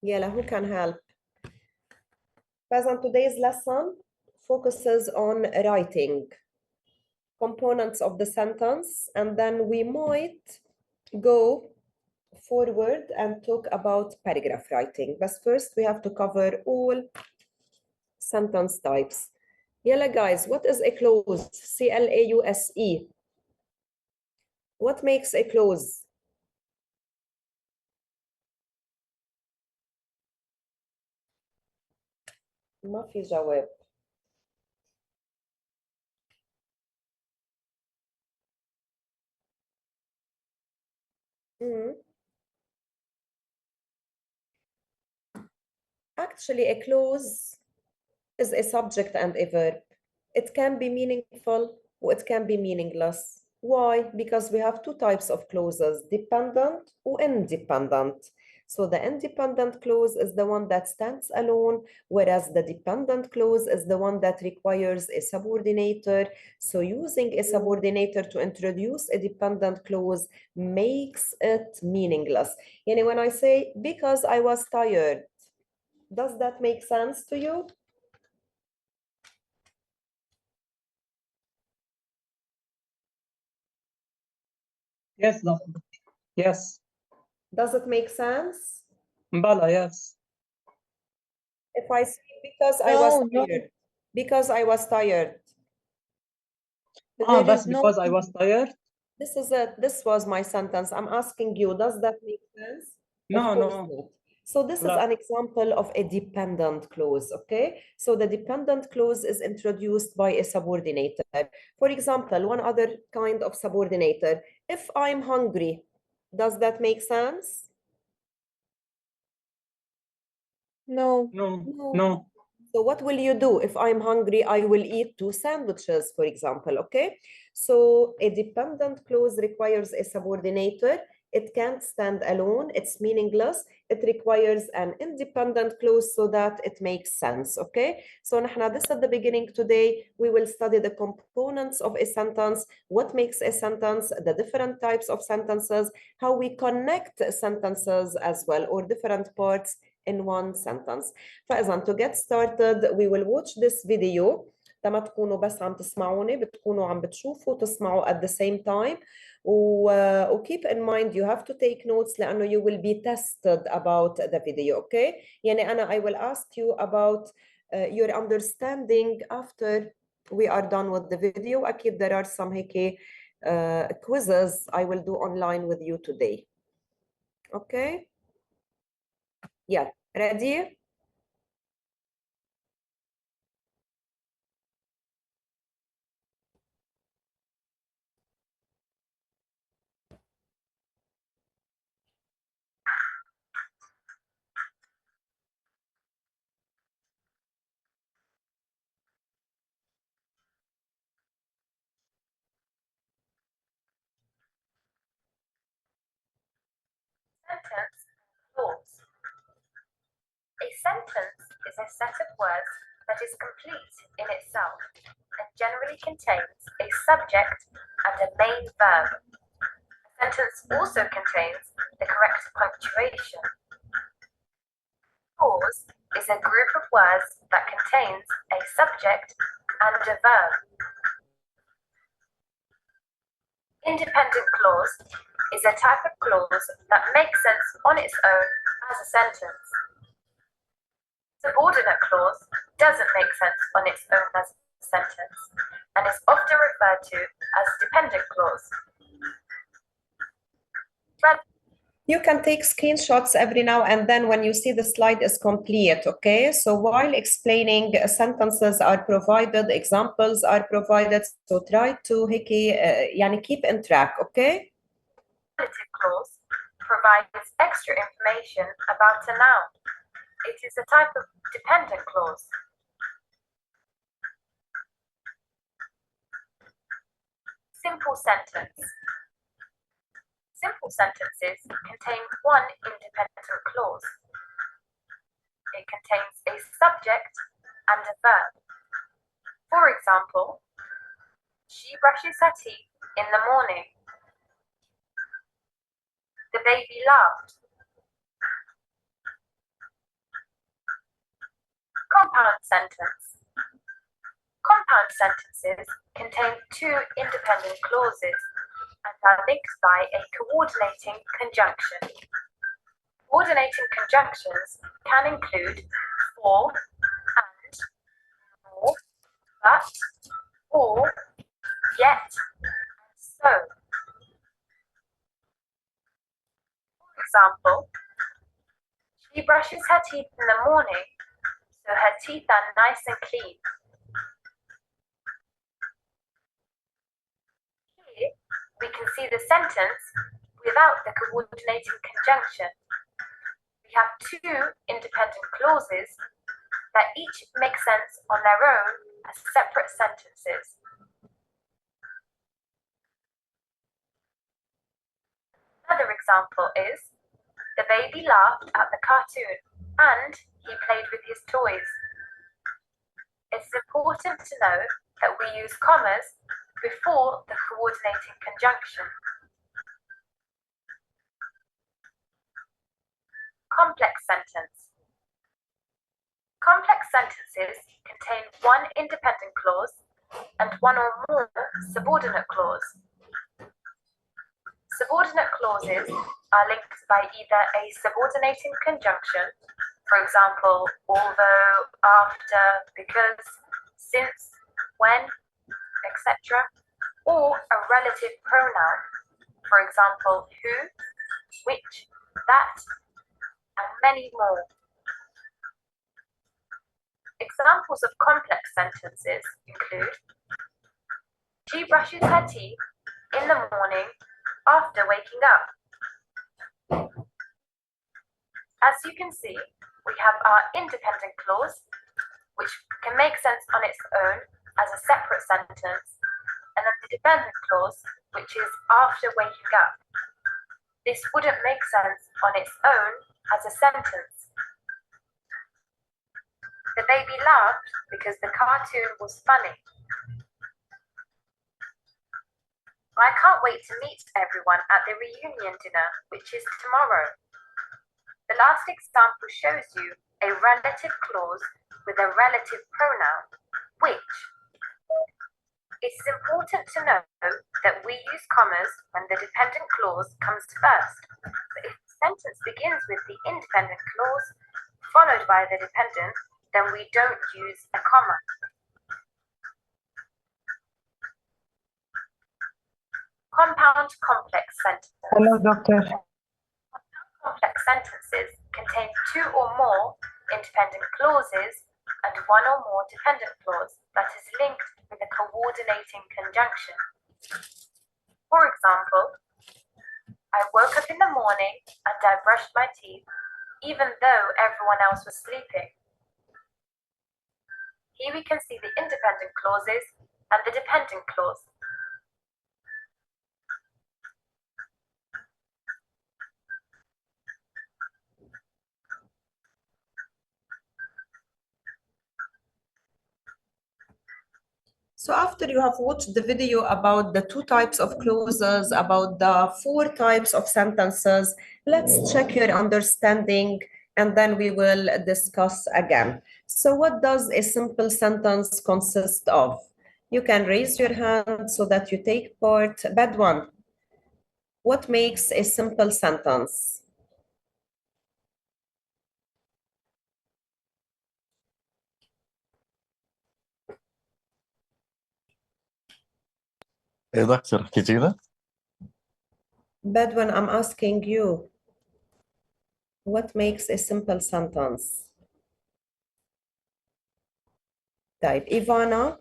Yala, who can help? Fazan, today's lesson focuses on writing components of the sentence, and then we might go forward and talk about paragraph writing. But first, we have to cover all sentence types. Yala, guys, what is a clause? C-L-A-U-S-E. What makes a clause? ما في جواب. Actually, a clause is a subject and a verb. It can be meaningful or it can be meaningless. Why? Because we have two types of clauses, dependent or independent. So the independent clause is the one that stands alone, whereas the dependent clause is the one that requires a subordinator. So using a subordinator to introduce a dependent clause makes it meaningless. When I say, because I was tired, does that make sense to you? Yes, doctor. Yes. Does it make sense? Bala, yes. If I say because I was tired, because I was tired. That's because I was tired? This is it. This was my sentence. I'm asking you, does that make sense? Of No, course no. not. So this is an example of a dependent clause, okay? So the dependent clause is introduced by a subordinator. For example, one other kind of subordinator, if I'm hungry, does that make sense? No. No. So what will you do? If I'm hungry, I will eat 2 sandwiches, for example, okay? So a dependent clause requires a subordinator. It can't stand alone. It's meaningless. It requires an independent clause so that it makes sense, okay? So this at the beginning today, we will study the components of a sentence, what makes a sentence, the different types of sentences, how we connect sentences as well, or different parts in one sentence. فإذا to get started we will watch this video. لما تكونوا بس عم تسمعوني بتكونوا عم بتشوفوا وتسمعوا at the same time و keep in mind you have to take notes لأنه you will be tested about the video, okay? يعني أنا I will ask you about your understanding after we are done with the video. أكيد there are some هيك quizzes I will do online with you today. Okay? Yeah, ready? Sentence clause. A sentence is a set of words that is complete in itself and generally contains a subject and a main verb. A sentence also contains the correct punctuation. Clause is a group of words that contains a subject and a verb. Independent clause is a type of clause that makes sense on its own as a sentence. Subordinate clause doesn't make sense on its own as a sentence and is often referred to as dependent clause. You can take screenshots every now and then when you see the slide is complete, okay? So while explaining, sentences are provided, examples are provided, so try to keep in track, okay? Relative clause provides extra information about a noun. It is a type of dependent clause. Simple sentence. Simple sentences contain one independent clause. It contains a subject and a verb. For example, she brushes her teeth in the morning. The baby laughed. Compound sentence. Compound sentences contain two independent clauses and are linked by a coordinating conjunction. Coordinating conjunctions can include for, and, nor, but, or, yet, and so. For example, she brushes her teeth in the morning, so her teeth are nice and clean. Here, we can see the sentence without the coordinating conjunction. We have two independent clauses that each make sense on their own as separate sentences. Another example is, the baby laughed at the cartoon and he played with his toys. It's important to know that we use commas before the coordinating conjunction. Complex sentence. Complex sentences contain one independent clause and one or more subordinate clause. Subordinate clauses are linked by either a subordinating conjunction, for example, although, after, because, since, when, etc., or a relative pronoun, for example, who, which, that, and many more. Examples of complex sentences include, she brushes her teeth in the morning after waking up. As you can see, we have our independent clause, which can make sense on its own as a separate sentence, and then the dependent clause, which is after waking up. This wouldn't make sense on its own as a sentence. The baby laughed because the cartoon was funny. I can't wait to meet everyone at the reunion dinner, which is tomorrow. The last example shows you a relative clause with a relative pronoun, which. It is important to know that we use commas when the dependent clause comes first. But if the sentence begins with the independent clause, followed by the dependent, then we don't use a comma. Compound complex sentences. Hello, doctor. Complex sentences contain two or more independent clauses and one or more dependent clause that is linked with a coordinating conjunction. For example, I woke up in the morning and I brushed my teeth, even though everyone else was sleeping. Here we can see the independent clauses and the dependent clause. So after you have watched the video about the two types of clauses, about the 4 types of sentences, let's check your understanding and then we will discuss again. So what does a simple sentence consist of? You can raise your hand so that you take part. Badwan, what makes a simple sentence? ايه دكتور احكي كده؟ Badwan, I'm asking you, what makes a simple sentence? Type Ivana.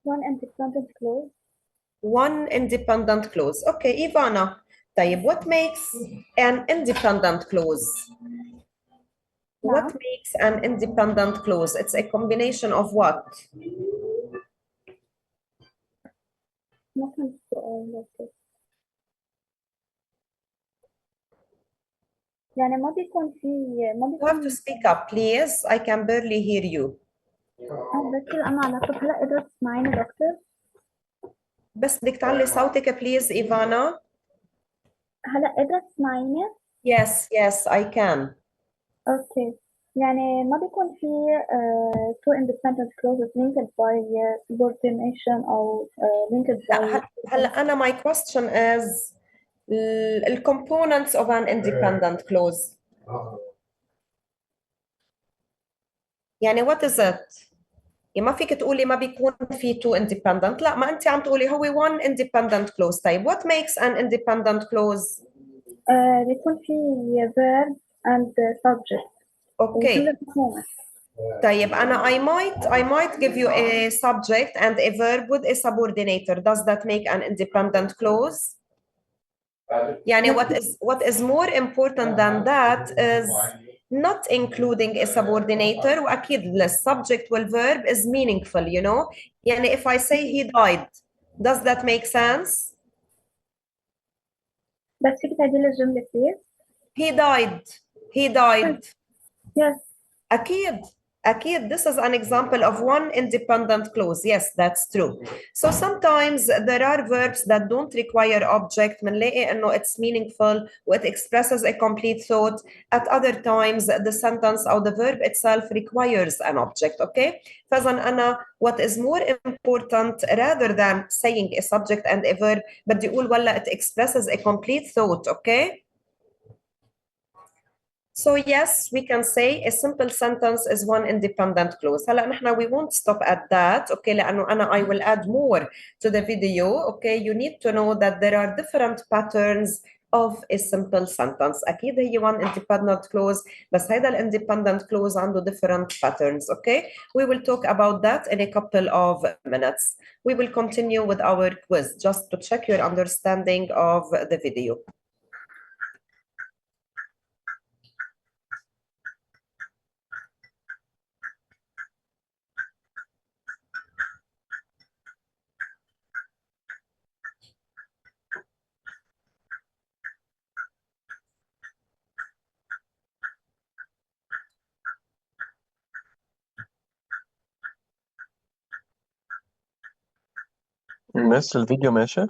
One independent clause. One independent clause. Okay, Ivana. طيب, what makes an independent clause? What makes an independent clause? It's a combination of what? ممكن سؤال بس. يعني ما بيكون في You have to speak up, please. I can barely hear you. بس أنا على طول هلا قدرت تسمعيني دكتور؟ بس بدك تعلي صوتك please, Ivana. هلا قدرت تسمعيني؟ Yes, I can. اوكي يعني ما بيكون في two independent clauses linked by subordination أو linked by هلا أنا my question is the components of an independent clause. يعني what is it؟ يعني ما فيك تقولي ما بيكون في two independent، لا ما أنت عم تقولي هو one independent clause. طيب what makes an independent clause؟ بيكون في verb and subject. Okay. طيب أنا I might give you a subject and a verb with a subordinator. Does that make an independent clause؟ يعني what is more important than that is not including a subordinator وأكيد the subject والverb is meaningful, you know. يعني if I say he died, does that make sense؟ بس فيك تعديل الجملة please؟ He died. Yes. أكيد this is an example of one independent clause. Yes, that's true. So sometimes there are verbs that don't require object. منلاقي إنه it's meaningful it expresses a complete thought. At other times the sentence or the verb itself requires an object. Okay. فإذا أنا what is more important rather than saying a subject and a verb بدي أقول ولا it expresses a complete thought. Okay. So yes, we can say a simple sentence is one independent clause. هلا نحن we won't stop at that. Okay, لأنه أنا I will add more to the video. Okay, you need to know that there are different patterns of a simple sentence. أكيد هي one independent clause بس هيدا independent clause عنده different patterns. Okay, we will talk about that in a couple of minutes. We will continue with our quiz just to check your understanding of the video. ماشي الفيديو ماشي.